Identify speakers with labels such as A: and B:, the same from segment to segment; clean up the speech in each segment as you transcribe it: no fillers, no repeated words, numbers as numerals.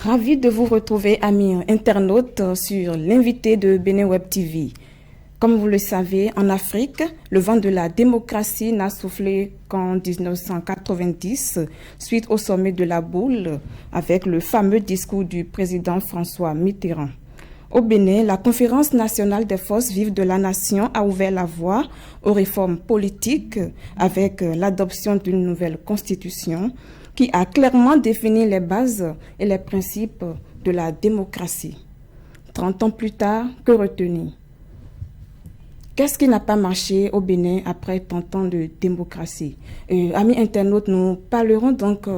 A: Ravi de vous retrouver, amis internautes, sur l'invité de Bénin Web TV. Comme vous le savez, en Afrique, le vent de la démocratie n'a soufflé qu'en 1990, suite au sommet de la Boule, avec le fameux discours du président François Mitterrand. Au Bénin, la Conférence nationale des forces vives de la nation a ouvert la voie aux réformes politiques avec l'adoption d'une nouvelle constitution qui a clairement défini les bases et les principes de la démocratie. 30 ans plus tard, que retenir? Qu'est-ce qui n'a pas marché au Bénin après 30 ans de démocratie? Amis internautes, nous parlerons donc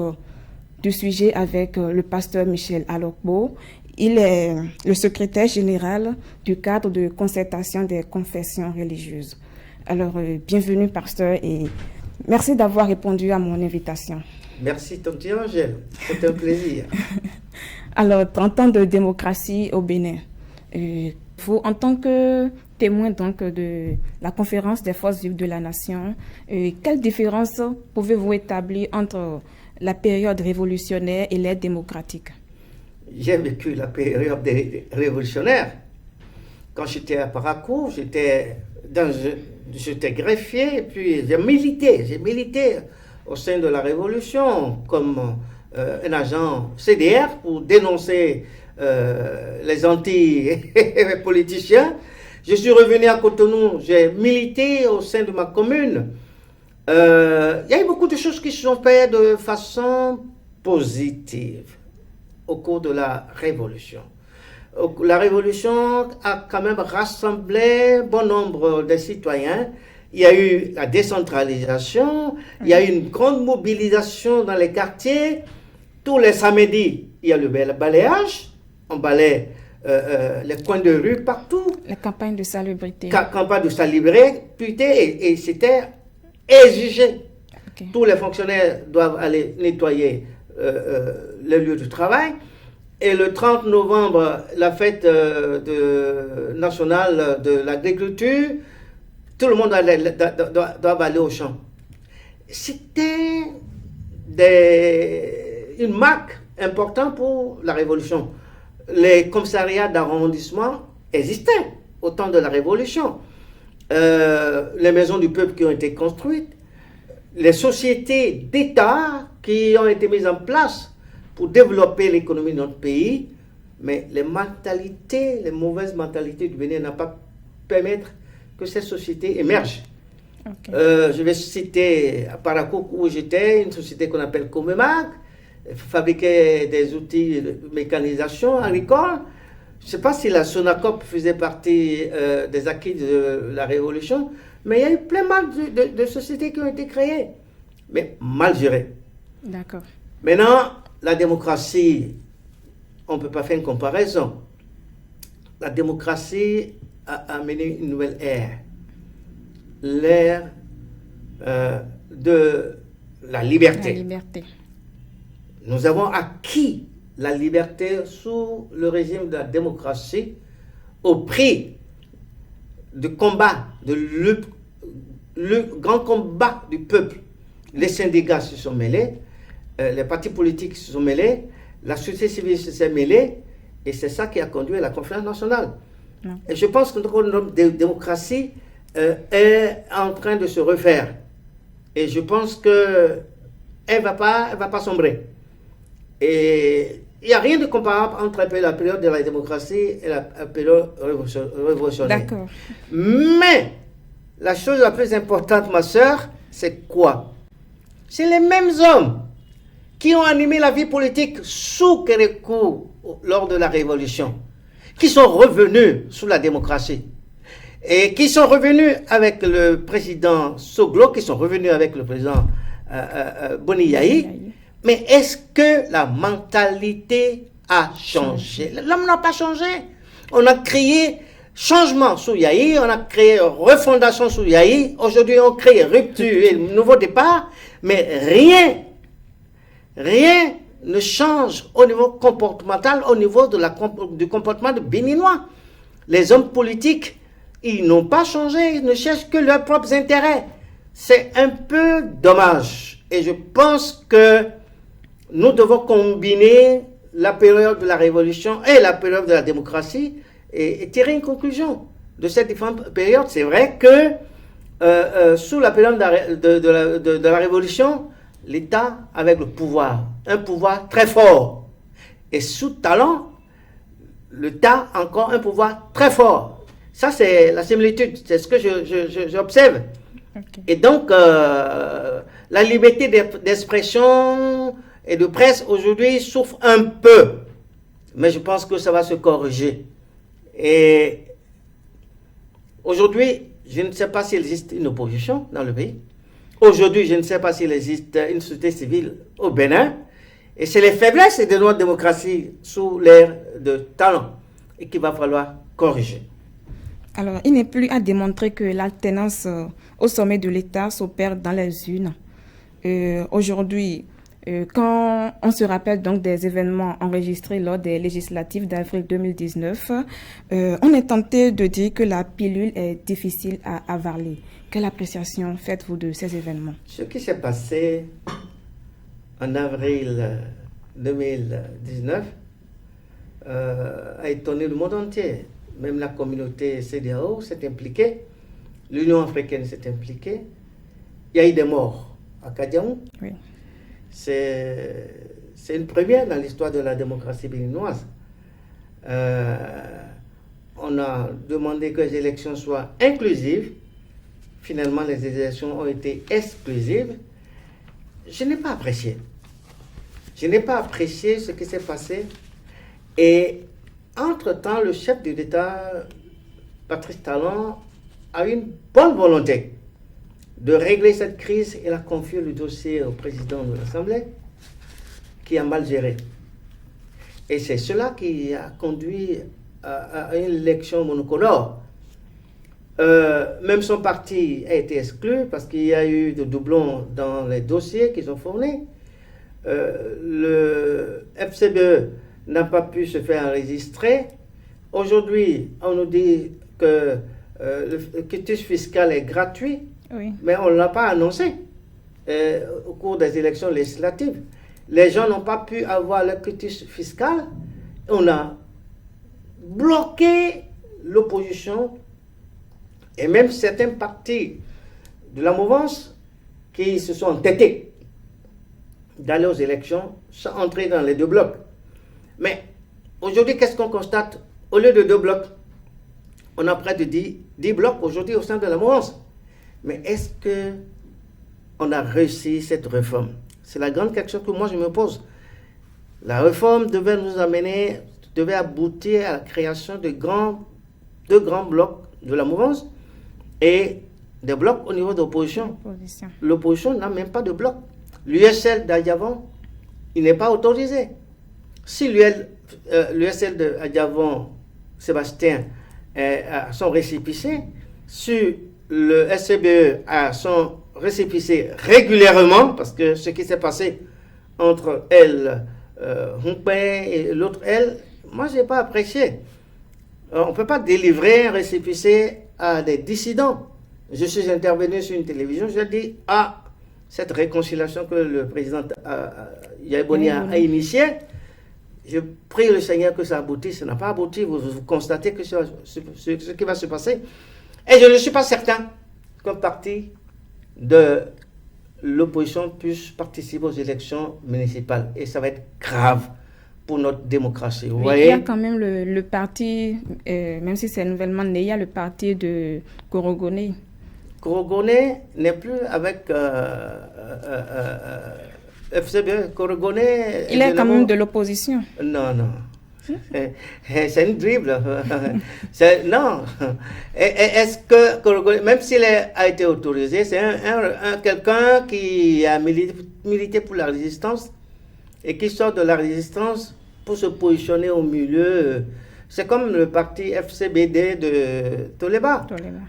A: du sujet avec le pasteur Michel Alokbo. Il est le secrétaire général du cadre de concertation des confessions religieuses. Alors, bienvenue, pasteur, et merci d'avoir répondu à mon invitation.
B: Merci, Tonti Angèle. C'est un plaisir.
A: Alors, 30 ans de démocratie au Bénin. Vous, en tant que témoin donc de la conférence des forces vives de la nation, quelle différence pouvez-vous établir entre la période révolutionnaire et l'ère démocratique?
B: J'ai vécu la période révolutionnaire. Quand j'étais à Parakou, j'étais greffier et puis j'ai milité au sein de la Révolution comme un agent CDR pour dénoncer les anti-politiciens. Je suis revenu à Cotonou, j'ai milité au sein de ma commune. Il y a eu beaucoup de choses qui se sont faites de façon positive au cours de la Révolution. La Révolution a quand même rassemblé bon nombre de citoyens. Il y a eu la décentralisation, il y a eu une grande mobilisation dans les quartiers. Tous les samedis, il y a le balayage. On balaye les coins de rue partout.
A: La campagne de salubrité.
B: Campagne de salubrité, et c'était exigé. Okay. Tous les fonctionnaires doivent aller nettoyer les lieux de travail. Et le 30 novembre, la fête nationale de l'agriculture, tout le monde doit aller au champ. C'était une marque importante pour la Révolution. Les commissariats d'arrondissement existaient au temps de la Révolution. Les maisons du peuple qui ont été construites, les sociétés d'État qui ont été mises en place pour développer l'économie de notre pays, mais les mauvaises mentalités du Bénin n'ont pas permettre que ces sociétés émergent. Okay. Je vais citer à Parakou où j'étais, une société qu'on appelle Comemac, fabriquait des outils de mécanisation agricole. Je ne sais pas si la Sonacop faisait partie des acquis de la Révolution, mais il y a eu plein de sociétés qui ont été créées, mais mal gérées.
A: D'accord.
B: Maintenant, la démocratie, on ne peut pas faire une comparaison. La démocratie a amené une nouvelle ère. L'ère de la liberté.
A: La liberté.
B: Nous avons acquis la liberté sous le régime de la démocratie au prix de combat, le grand combat du peuple. Les syndicats se sont mêlés, les partis politiques se sont mêlés, la société civile s'est mêlée, et c'est ça qui a conduit à la conférence nationale. Non. Et je pense que notre démocratie est en train de se refaire. Et je pense qu'elle ne va pas sombrer. Et il n'y a rien de comparable entre la période de la démocratie et la période révolutionnaire.
A: D'accord.
B: Mais la chose la plus importante, ma sœur, c'est quoi? C'est les mêmes hommes qui ont animé la vie politique sous Kérékou lors de la Révolution, qui sont revenus sous la démocratie, et qui sont revenus avec le président Soglo, qui sont revenus avec le président Boni Yayi. Mais est-ce que la mentalité a changé? L'homme n'a pas changé. On a créé changement sous Yayi, on a créé refondation sous Yayi. Aujourd'hui, on crée rupture et nouveau départ, mais rien ne change au niveau comportemental, au niveau du comportement de Béninois. Les hommes politiques, ils n'ont pas changé, ils ne cherchent que leurs propres intérêts. C'est un peu dommage. Et je pense que nous devons combiner la période de la révolution et la période de la démocratie et tirer une conclusion de ces différentes périodes. C'est vrai que sous la période de la révolution, l'État avec le pouvoir, un pouvoir très fort. Et sous Talon, l'État encore un pouvoir très fort. Ça, c'est la similitude, c'est ce que j'observe. Okay. Et donc, la liberté d'expression et de presse aujourd'hui souffre un peu. Mais je pense que ça va se corriger. Et aujourd'hui, je ne sais pas s'il existe une opposition dans le pays. Aujourd'hui, je ne sais pas s'il existe une société civile au Bénin. Et c'est les faiblesses de notre démocratie sous l'ère de Talon et qu'il va falloir corriger.
A: Alors, il n'est plus à démontrer que l'alternance au sommet de l'État s'opère dans les urnes. Aujourd'hui, quand on se rappelle donc des événements enregistrés lors des législatives d'avril 2019, on est tenté de dire que la pilule est difficile à avaler. Quelle appréciation faites-vous de ces événements?
B: Ce qui s'est passé en avril 2019 a étonné le monde entier. Même la communauté CEDEAO s'est impliquée, l'Union africaine s'est impliquée. Il y a eu des morts à Kadiaou.
A: Oui.
B: C'est une première dans l'histoire de la démocratie béninoise. On a demandé que les élections soient inclusives. Finalement, les élections ont été exclusives. Je n'ai pas apprécié. Je n'ai pas apprécié ce qui s'est passé. Et entre-temps, le chef de l'État, Patrice Talon, a une bonne volonté de régler cette crise et a confié le dossier au président de l'Assemblée, qui a mal géré. Et c'est cela qui a conduit à une élection monocolore. Même son parti a été exclu parce qu'il y a eu des doublons dans les dossiers qu'ils ont fournis. Le FCBE n'a pas pu se faire enregistrer. Aujourd'hui, on nous dit que le quitus fiscal est gratuit,
A: oui.
B: Mais on ne l'a pas annoncé au cours des élections législatives. Les gens n'ont pas pu avoir le quitus fiscal. On a bloqué l'opposition et même certains partis de la mouvance qui se sont entêtés d'aller aux élections sans entrer dans les deux blocs. Mais aujourd'hui, qu'est-ce qu'on constate? Au lieu de deux blocs, on a près de 10 blocs aujourd'hui au sein de la mouvance. Mais est-ce qu'on a réussi cette réforme? C'est la grande question que moi je me pose. La réforme devait nous amener, devait aboutir à la création de deux grands blocs de la mouvance et des blocs au niveau de l'opposition. L'opposition n'a même pas de bloc. L'USL d'Adiavon, il n'est pas autorisé. Si l'USL d'Adiavon, Sébastien, a son récépissé, si le SCBE a son récépissé régulièrement, parce que ce qui s'est passé entre elle, Humpé et l'autre elle, moi je n'ai pas apprécié. On ne peut pas délivrer un récépissé à des dissidents. Je suis intervenu sur une télévision, je dis, cette réconciliation que le président Yaïboni a initiée, je prie le Seigneur que ça aboutisse. Ça n'a pas abouti, vous constatez que ce qui va se passer. Et je ne suis pas certain qu'un parti de l'opposition puisse participer aux élections municipales. Et ça va être grave pour notre démocratie. Vous voyez?
A: Il y a quand même le parti, même si c'est nouvellement né, il y a le parti de Korogoné.
B: Korogoné n'est plus avec FCB. Korogoné...
A: Il est quand même de l'opposition.
B: Non. C'est une dribble. Non. Est-ce que, même s'il a été autorisé, c'est quelqu'un qui a milité pour la résistance et qui sort de la résistance pour se positionner au milieu. C'est comme le parti FCBD de Toleba.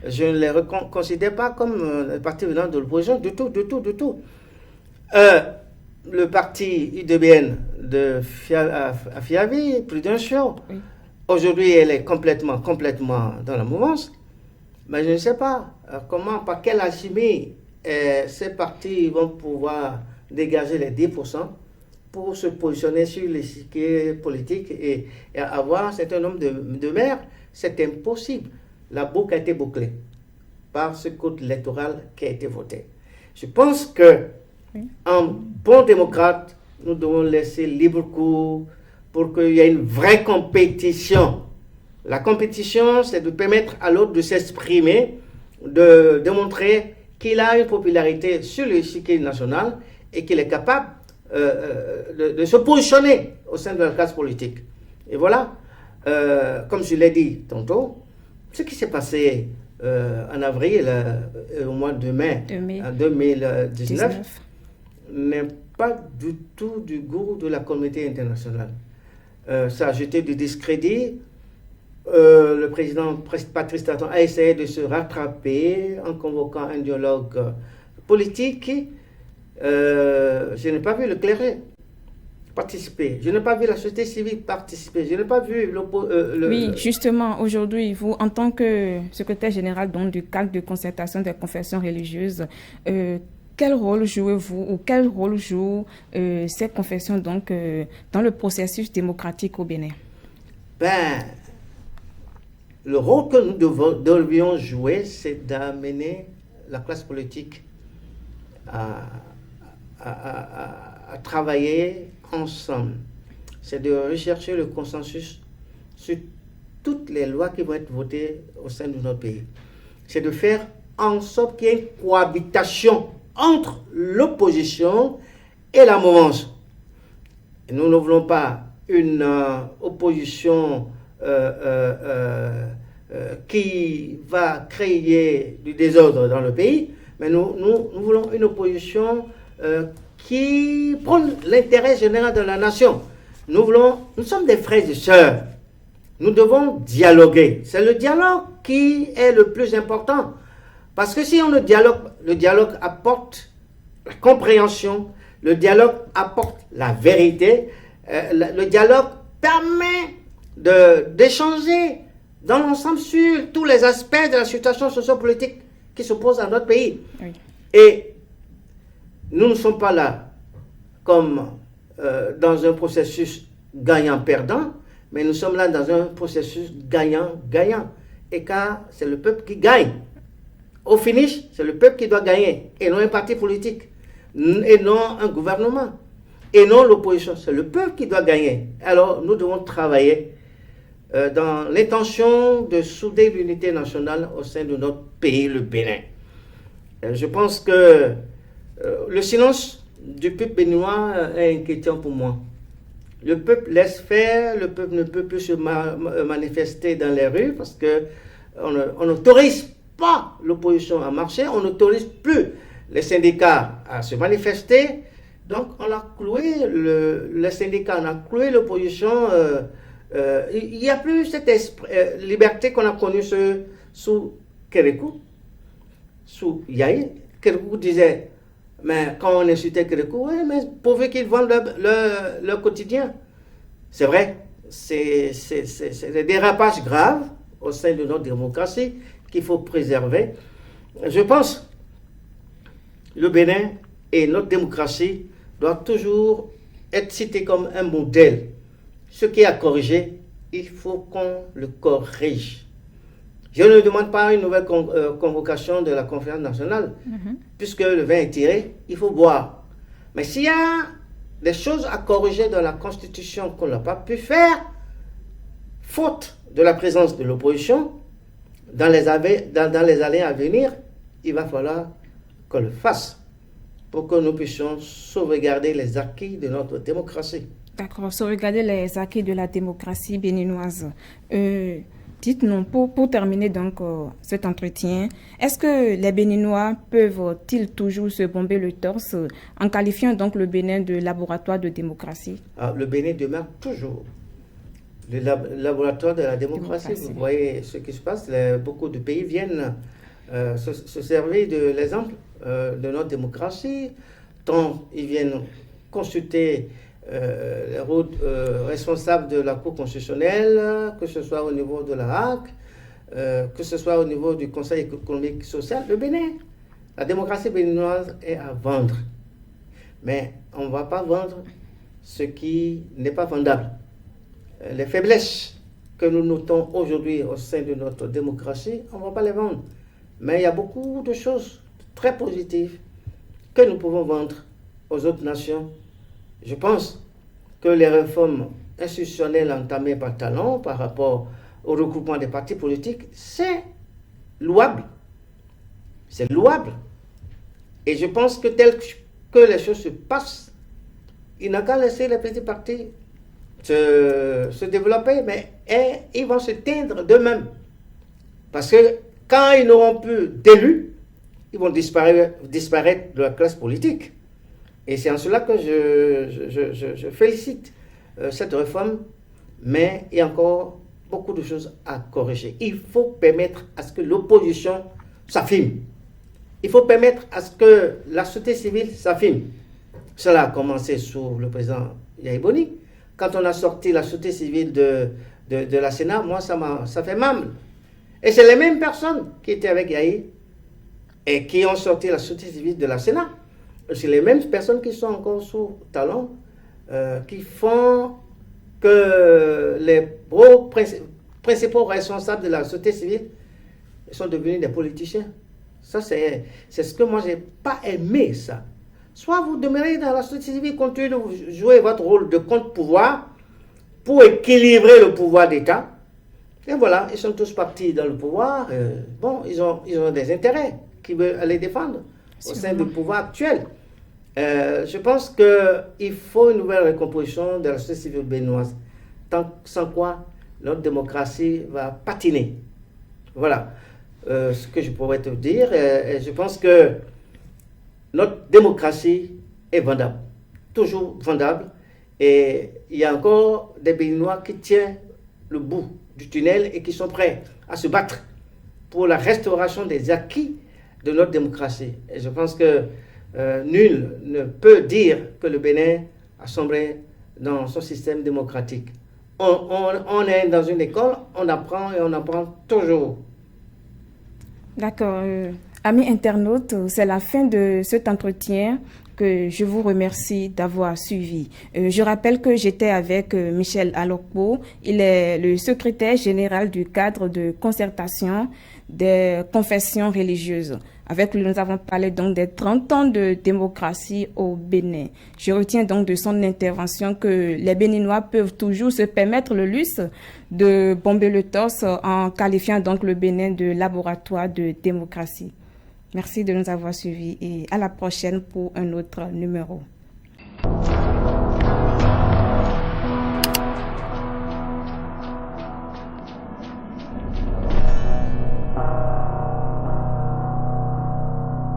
B: Je ne les considère pas comme un parti venant de l'opposition du tout. Le parti UDBN de Fiavi, Prudential, oui. Aujourd'hui, elle est complètement dans la mouvance. Mais je ne sais pas par quelle alchimie ces partis vont pouvoir dégager les 10% pour se positionner sur l'échiquier politique et avoir un certain nombre de maires, c'est impossible. La boucle a été bouclée par ce code électoral qui a été voté. Je pense que, en bon démocrate, nous devons laisser libre cours pour qu'il y ait une vraie compétition. La compétition, c'est de permettre à l'autre de s'exprimer, de démontrer qu'il a une popularité sur l'échiquier national et qu'il est capable de se positionner au sein de la classe politique. Et voilà, comme je l'ai dit tantôt, ce qui s'est passé en avril, au mois de mai, en 2019, n'est pas du tout du goût de la communauté internationale. Ça a jeté du discrédit. Le président Patrice Talon a essayé de se rattraper en convoquant un dialogue politique. Je n'ai pas vu le clergé participer, je n'ai pas vu la société civile participer, je n'ai pas vu
A: Oui, justement, aujourd'hui, vous, en tant que secrétaire général donc, du cadre de concertation des confessions religieuses, quel rôle jouez-vous ou quel rôle jouent ces confessions donc, dans le processus démocratique au Bénin?
B: Le rôle que nous devions jouer, c'est d'amener la classe politique à travailler ensemble. C'est de rechercher le consensus sur toutes les lois qui vont être votées au sein de notre pays. C'est de faire en sorte qu'il y ait une cohabitation entre l'opposition et la mouvance. Et nous ne voulons pas une opposition qui va créer du désordre dans le pays, mais nous voulons une opposition qui prenne l'intérêt général de la nation. Nous sommes des frères et sœurs. Nous devons dialoguer. C'est le dialogue qui est le plus important. Parce que si on le dialogue apporte la compréhension, le dialogue apporte la vérité, le dialogue permet d'échanger dans l'ensemble sur tous les aspects de la situation sociopolitique qui se pose dans notre pays. Oui. Et nous ne sommes pas là comme dans un processus gagnant-perdant, mais nous sommes là dans un processus gagnant-gagnant. Et car c'est le peuple qui gagne. Au finish, c'est le peuple qui doit gagner, et non un parti politique, et non un gouvernement, et non l'opposition. C'est le peuple qui doit gagner. Alors nous devons travailler dans l'intention de souder l'unité nationale au sein de notre pays, le Bénin. Je pense que le silence du peuple béninois est inquiétant pour moi. Le peuple laisse faire, le peuple ne peut plus se manifester dans les rues parce qu'on n'autorise pas l'opposition à marcher, on n'autorise plus les syndicats à se manifester. Donc on a cloué les syndicats, on a cloué l'opposition. Il n'y a plus cette liberté qu'on a connue sous Kérékou, sous Yahi. Kérékou disait, mais quand on insultait Kérékou, oui, mais pourvu qu'ils vendent leur quotidien. C'est vrai, c'est des dérapages graves au sein de notre démocratie qu'il faut préserver. Je pense que le Bénin et notre démocratie doivent toujours être cités comme un modèle. Ce qui est à corriger, il faut qu'on le corrige. Je ne demande pas une nouvelle convocation de la conférence nationale, puisque le vin est tiré, il faut boire. Mais s'il y a des choses à corriger dans la Constitution qu'on n'a pas pu faire, faute de la présence de l'opposition, dans les années à venir, il va falloir qu'on le fasse pour que nous puissions sauvegarder les acquis de notre démocratie.
A: D'accord, sauvegarder les acquis de la démocratie béninoise. Dites-nous, pour terminer donc cet entretien, est-ce que les Béninois peuvent-ils toujours se bomber le torse en qualifiant donc le Bénin de laboratoire de démocratie?
B: Le Bénin demeure toujours le laboratoire de la démocratie. Vous voyez ce qui se passe, beaucoup de pays viennent se servir de l'exemple de notre démocratie, tant ils viennent consulter les responsables de la Cour constitutionnelle, que ce soit au niveau de la HAC, que ce soit au niveau du Conseil économique et social. Le Bénin, la démocratie béninoise est à vendre. Mais on ne va pas vendre ce qui n'est pas vendable. Les faiblesses que nous notons aujourd'hui au sein de notre démocratie, on ne va pas les vendre. Mais il y a beaucoup de choses très positives que nous pouvons vendre aux autres nations. Je pense que les réformes institutionnelles entamées par Talon par rapport au regroupement des partis politiques, c'est louable. C'est louable. Et je pense que tel que les choses se passent, il n'a qu'à laisser les petits partis se développer, mais ils vont se teindre d'eux-mêmes. Parce que quand ils n'auront plus d'élus, ils vont disparaître de la classe politique. Et c'est en cela que je félicite cette réforme, mais il y a encore beaucoup de choses à corriger. Il faut permettre à ce que l'opposition s'affirme. Il faut permettre à ce que la société civile s'affirme. Cela a commencé sous le président Yahya Boni. Quand on a sorti la société civile de la Sénat, moi, ça fait mal. Et c'est les mêmes personnes qui étaient avec Yahya et qui ont sorti la société civile de la Sénat. C'est les mêmes personnes qui sont encore sous Talon, qui font que les principaux responsables de la société civile sont devenus des politiciens. Ça, c'est ce que moi, je n'ai pas aimé, ça. Soit vous demeurez dans la société civile, continuez de jouer votre rôle de contre-pouvoir pour équilibrer le pouvoir d'État. Et voilà, ils sont tous partis dans le pouvoir. Bon, ils ont des intérêts qu'ils veulent aller défendre au sein du pouvoir actuel. Je pense qu'il faut une nouvelle recomposition de la société civile béninoise, sans quoi notre démocratie va patiner. Voilà ce que je pourrais te dire. Et je pense que notre démocratie est vendable, toujours vendable. Et il y a encore des Béninois qui tiennent le bout du tunnel et qui sont prêts à se battre pour la restauration des acquis de notre démocratie. Et je pense que nul ne peut dire que le Bénin a sombré dans son système démocratique. On est dans une école, on apprend et on apprend toujours.
A: D'accord. Amis internautes, c'est la fin de cet entretien que je vous remercie d'avoir suivi. Je rappelle que j'étais avec Michel Alokpo. Il est le secrétaire général du cadre de concertation des confessions religieuses. Avec lui, nous avons parlé donc des 30 ans de démocratie au Bénin. Je retiens donc de son intervention que les Béninois peuvent toujours se permettre le luxe de bomber le torse en qualifiant donc le Bénin de laboratoire de démocratie. Merci de nous avoir suivis et à la prochaine pour un autre numéro.